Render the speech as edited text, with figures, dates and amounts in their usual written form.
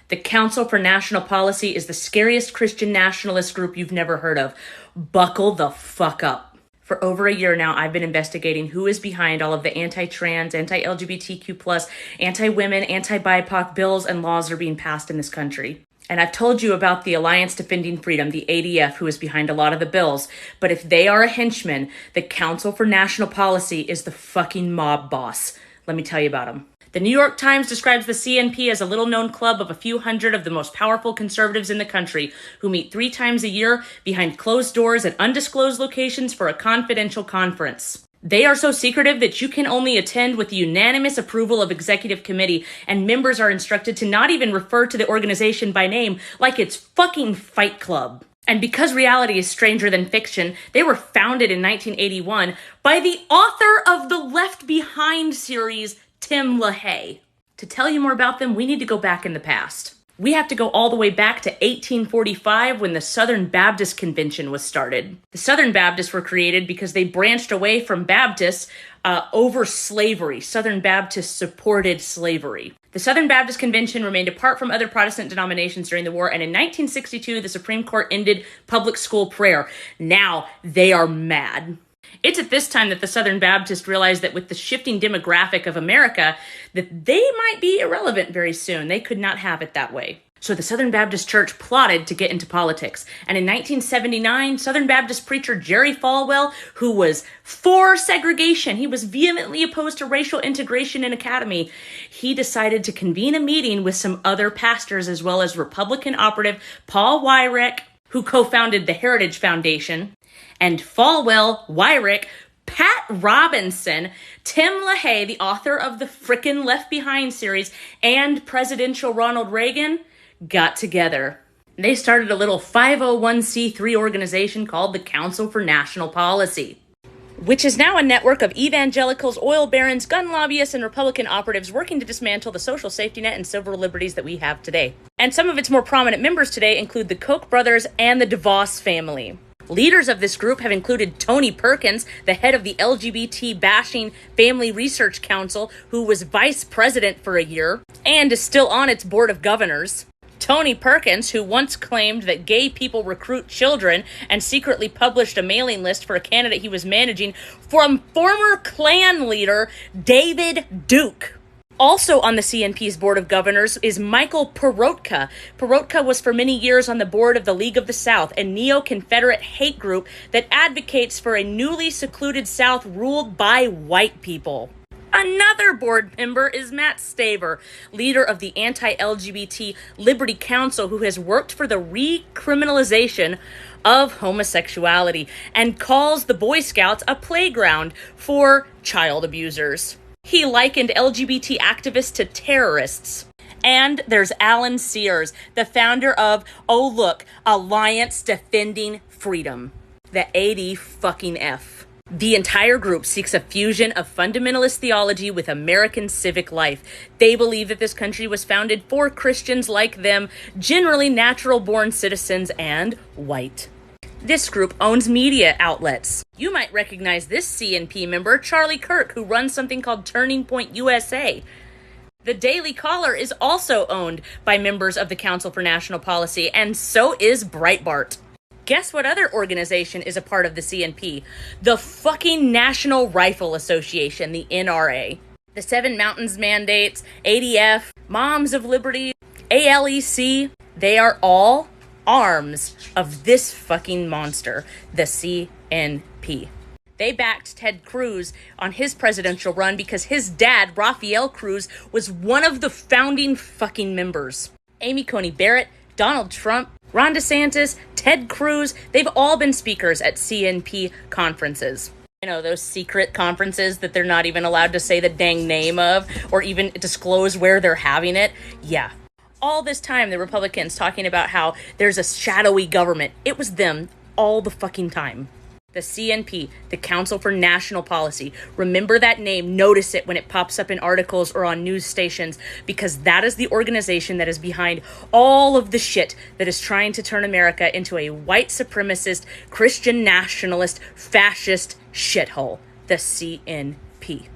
The Council for National Policy is the scariest Christian nationalist group you've never heard of. Buckle the fuck up. For over a year now, I've been investigating who is behind all of the anti-trans, anti-LGBTQ+, anti-women, anti-BIPOC bills and laws that are being passed in this country. And I've told you about the Alliance Defending Freedom, the ADF, who is behind a lot of the bills. But if they are a henchman, the Council for National Policy is the fucking mob boss. Let me tell you about them. The New York Times describes the CNP as a little-known club of a few hundred of the most powerful conservatives in the country who meet 3 times a year behind closed doors at undisclosed locations for a confidential conference. They are so secretive that you can only attend with the unanimous approval of executive committee, and members are instructed to not even refer to the organization by name like it's fucking Fight Club. And because reality is stranger than fiction, they were founded in 1981 by the author of the Left Behind series, Tim LaHaye. To tell you more about them, we need to go back in the past. We have to go all the way back to 1845 when the Southern Baptist Convention was started. The Southern Baptists were created because they branched away from Baptists over slavery. Southern Baptists supported slavery. The Southern Baptist Convention remained apart from other Protestant denominations during the war, and in 1962, the Supreme Court ended public school prayer. Now they are mad. It's at this time that the Southern Baptists realized that with the shifting demographic of America, that they might be irrelevant very soon. They could not have it that way. So the Southern Baptist Church plotted to get into politics. And in 1979, Southern Baptist preacher Jerry Falwell, who was for segregation, he was vehemently opposed to racial integration in academy, he decided to convene a meeting with some other pastors as well as Republican operative Paul Weyrich, who co-founded the Heritage Foundation, and Falwell, Weyrich, Pat Robinson, Tim LaHaye, the author of the frickin' Left Behind series, and presidential Ronald Reagan got together. They started a little 501c3 organization called the Council for National Policy, which is now a network of evangelicals, oil barons, gun lobbyists, and Republican operatives working to dismantle the social safety net and civil liberties that we have today. And some of its more prominent members today include the Koch brothers and the DeVos family. Leaders of this group have included Tony Perkins, the head of the LGBT-bashing Family Research Council, who was vice president for a year and is still on its board of governors. Tony Perkins, who once claimed that gay people recruit children and secretly published a mailing list for a candidate he was managing from former Klan leader David Duke. Also on the CNP's board of governors is Michael Perotka. Perotka was for many years on the board of the League of the South, a neo-Confederate hate group that advocates for a newly secluded South ruled by white people. Another board member is Matt Staver, leader of the anti-LGBT Liberty Council, who has worked for the recriminalization of homosexuality and calls the Boy Scouts a playground for child abusers. He likened LGBT activists to terrorists. And there's Alan Sears, the founder of, oh look, Alliance Defending Freedom, the AD-fucking-F. The entire group seeks a fusion of fundamentalist theology with American civic life. They believe that this country was founded for Christians like them, generally natural-born citizens and white. This group owns media outlets. You might recognize this CNP member, Charlie Kirk, who runs something called Turning Point USA. The Daily Caller is also owned by members of the Council for National Policy, and so is Breitbart. Guess what other organization is a part of the CNP? The fucking National Rifle Association, the NRA. The Seven Mountains Mandates, ADF, Moms of Liberty, ALEC, they are all arms of this fucking monster, the CNP. They backed Ted Cruz on his presidential run because his dad, Rafael Cruz, was one of the founding fucking members. Amy Coney Barrett, Donald Trump, Ron DeSantis, Ted Cruz, they've all been speakers at CNP conferences. You know, those secret conferences that they're not even allowed to say the dang name of or even disclose where they're having it. Yeah. All this time, the Republicans talking about how there's a shadowy government. It was them all the fucking time. The CNP, the Council for National Policy. Remember that name. Notice it when it pops up in articles or on news stations, because that is the organization that is behind all of the shit that is trying to turn America into a white supremacist, Christian nationalist, fascist shithole. The CNP.